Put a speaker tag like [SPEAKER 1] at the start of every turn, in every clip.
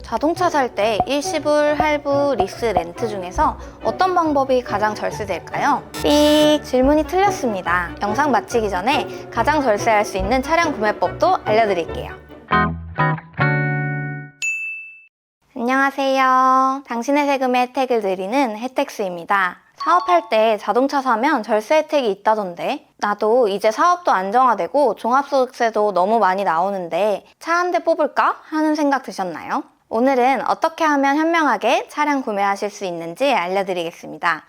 [SPEAKER 1] 자동차 살 때 일시불, 할부, 리스, 렌트 중에서 어떤 방법이 가장 절세될까요? 삑! 질문이 틀렸습니다. 영상 마치기 전에 가장 절세할 수 있는 차량 구매법도 알려드릴게요. 안녕하세요. 당신의 세금에 혜택을 드리는 혜택스입니다. 사업할 때 자동차 사면 절세 혜택이 있다던데 나도 이제 사업도 안정화되고 종합소득세도 너무 많이 나오는데 차 한 대 뽑을까? 하는 생각 드셨나요? 오늘은 어떻게 하면 현명하게 차량 구매하실 수 있는지 알려드리겠습니다.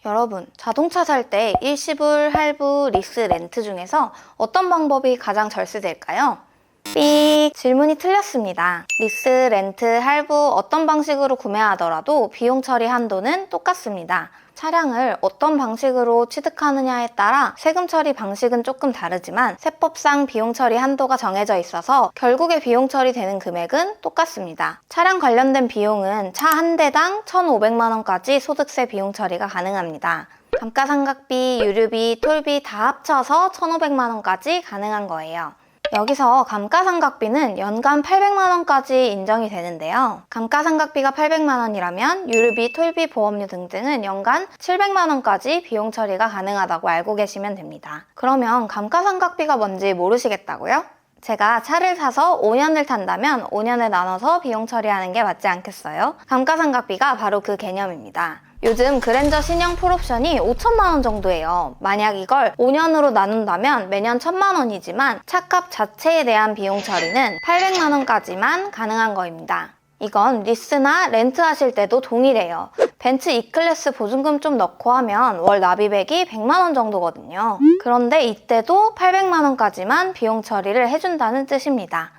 [SPEAKER 1] 여러분, 자동차 살 때 일시불, 할부, 리스, 렌트 중에서 어떤 방법이 가장 절세될까요? 삑! 질문이 틀렸습니다. 리스, 렌트, 할부 어떤 방식으로 구매하더라도 비용 처리 한도는 똑같습니다. 차량을 어떤 방식으로 취득하느냐에 따라 세금 처리 방식은 조금 다르지만 세법상 비용 처리 한도가 정해져 있어서 결국에 비용 처리되는 금액은 똑같습니다. 차량 관련된 비용은 차 한 대당 1,500만 원까지 소득세 비용 처리가 가능합니다. 감가상각비, 유류비, 톨비 다 합쳐서 1,500만 원까지 가능한 거예요. 여기서 감가상각비는 연간 800만 원까지 인정이 되는데요. 감가상각비가 800만 원이라면 유류비, 톨비, 보험료 등등은 연간 700만 원까지 비용 처리가 가능하다고 알고 계시면 됩니다. 그러면 감가상각비가 뭔지 모르시겠다고요? 제가 차를 사서 5년을 탄다면 5년에 나눠서 비용 처리하는 게 맞지 않겠어요? 감가상각비가 바로 그 개념입니다. 요즘 그랜저 신형 풀옵션이 5천만 원 정도예요. 만약 이걸 5년으로 나눈다면 매년 1,000만 원이지만 차값 자체에 대한 비용 처리는 800만 원까지만 가능한 거입니다. 이건 리스나 렌트 하실 때도 동일해요. 벤츠 E클래스 보증금 좀 넣고 하면 월 납입액이 100만 원 정도거든요. 그런데 이때도 800만 원까지만 비용 처리를 해준다는 뜻입니다.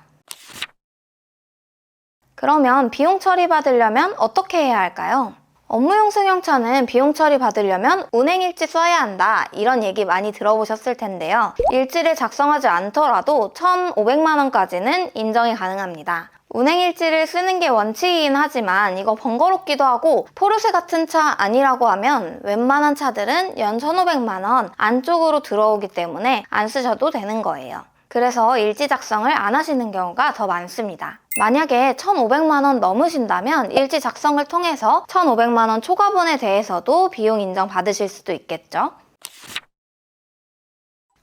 [SPEAKER 1] 그러면 비용 처리 받으려면 어떻게 해야 할까요? 업무용 승용차는 비용 처리 받으려면 운행일지 써야 한다 이런 얘기 많이 들어보셨을 텐데요. 일지를 작성하지 않더라도 1,500만 원까지는 인정이 가능합니다. 운행일지를 쓰는 게 원칙이긴 하지만 이거 번거롭기도 하고 포르쉐 같은 차 아니라고 하면 웬만한 차들은 연 1,500만 원 안쪽으로 들어오기 때문에 안 쓰셔도 되는 거예요. 그래서 일지 작성을 안 하시는 경우가 더 많습니다. 만약에 1,500만 원 넘으신다면 일지 작성을 통해서 1,500만 원 초과분에 대해서도 비용 인정 받으실 수도 있겠죠.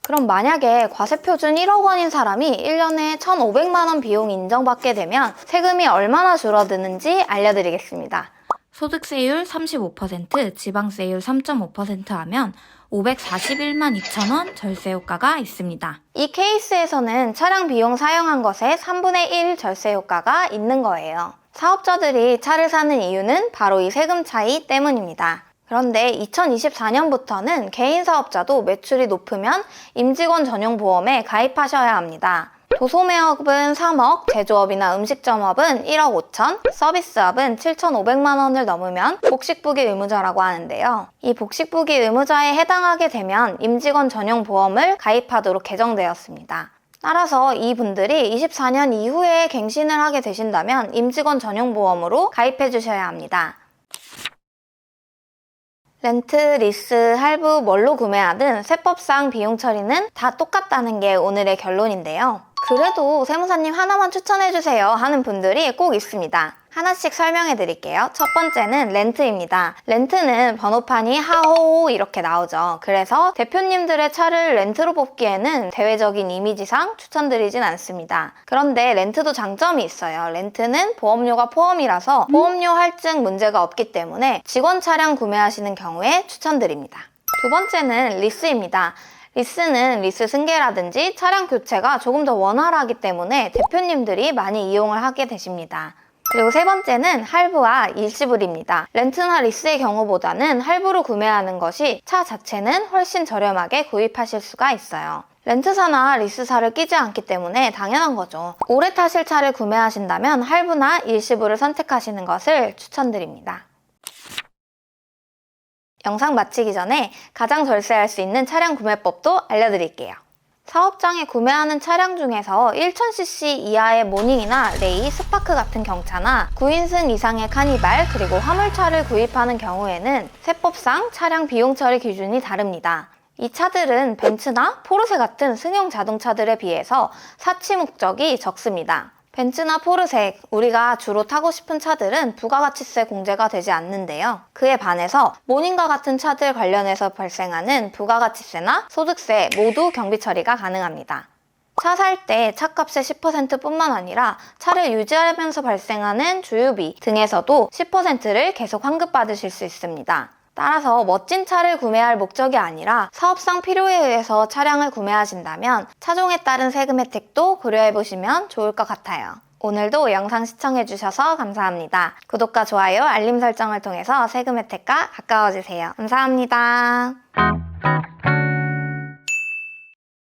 [SPEAKER 1] 그럼 만약에 과세표준 1억 원인 사람이 1년에 1,500만 원 비용 인정받게 되면 세금이 얼마나 줄어드는지 알려드리겠습니다. 소득세율 35%, 지방세율 3.5% 하면 541만 2천 원 절세 효과가 있습니다. 이 케이스에서는 차량 비용 사용한 것에 3분의 1 절세 효과가 있는 거예요. 사업자들이 차를 사는 이유는 바로 이 세금 차이 때문입니다. 그런데 2024년부터는 개인 사업자도 매출이 높으면 임직원 전용 보험에 가입하셔야 합니다. 도소매업은 3억, 제조업이나 음식점업은 1억 5천, 서비스업은 7,500만 원을 넘으면 복식부기 의무자라고 하는데요. 이 복식부기 의무자에 해당하게 되면 임직원 전용 보험을 가입하도록 개정되었습니다. 따라서 이분들이 24년 이후에 갱신을 하게 되신다면 임직원 전용 보험으로 가입해 주셔야 합니다. 렌트, 리스, 할부 뭘로 구매하든 세법상 비용 처리는 다 똑같다는 게 오늘의 결론인데요. 그래도 세무사님 하나만 추천해주세요 하는 분들이 꼭 있습니다. 하나씩 설명해 드릴게요. 첫 번째는 렌트입니다. 렌트는 번호판이 하호 이렇게 나오죠. 그래서 대표님들의 차를 렌트로 뽑기에는 대외적인 이미지상 추천드리진 않습니다. 그런데 렌트도 장점이 있어요. 렌트는 보험료가 포함이라서 보험료 할증 문제가 없기 때문에 직원 차량 구매하시는 경우에 추천드립니다. 두 번째는 리스입니다. 리스는 리스 승계라든지 차량 교체가 조금 더 원활하기 때문에 대표님들이 많이 이용을 하게 되십니다. 그리고 세 번째는 할부와 일시불입니다. 렌트나 리스의 경우보다는 할부로 구매하는 것이 차 자체는 훨씬 저렴하게 구입하실 수가 있어요. 렌트사나 리스사를 끼지 않기 때문에 당연한 거죠. 오래 타실 차를 구매하신다면 할부나 일시불을 선택하시는 것을 추천드립니다. 영상 마치기 전에 가장 절세할 수 있는 차량 구매법도 알려드릴게요. 사업장에 구매하는 차량 중에서 1000cc 이하의 모닝이나 레이, 스파크 같은 경차나 9인승 이상의 카니발, 그리고 화물차를 구입하는 경우에는 세법상 차량 비용 처리 기준이 다릅니다. 이 차들은 벤츠나 포르쉐 같은 승용 자동차들에 비해서 사치 목적이 적습니다. 벤츠나 포르쉐, 우리가 주로 타고 싶은 차들은 부가가치세 공제가 되지 않는데요. 그에 반해서 모닝과 같은 차들 관련해서 발생하는 부가가치세나 소득세 모두 경비 처리가 가능합니다. 차 살 때 차값의 10%뿐만 아니라 차를 유지하면서 발생하는 주유비 등에서도 10%를 계속 환급받으실 수 있습니다. 따라서 멋진 차를 구매할 목적이 아니라 사업상 필요에 의해서 차량을 구매하신다면 차종에 따른 세금 혜택도 고려해보시면 좋을 것 같아요. 오늘도 영상 시청해주셔서 감사합니다. 구독과 좋아요, 알림 설정을 통해서 세금 혜택과 가까워지세요. 감사합니다.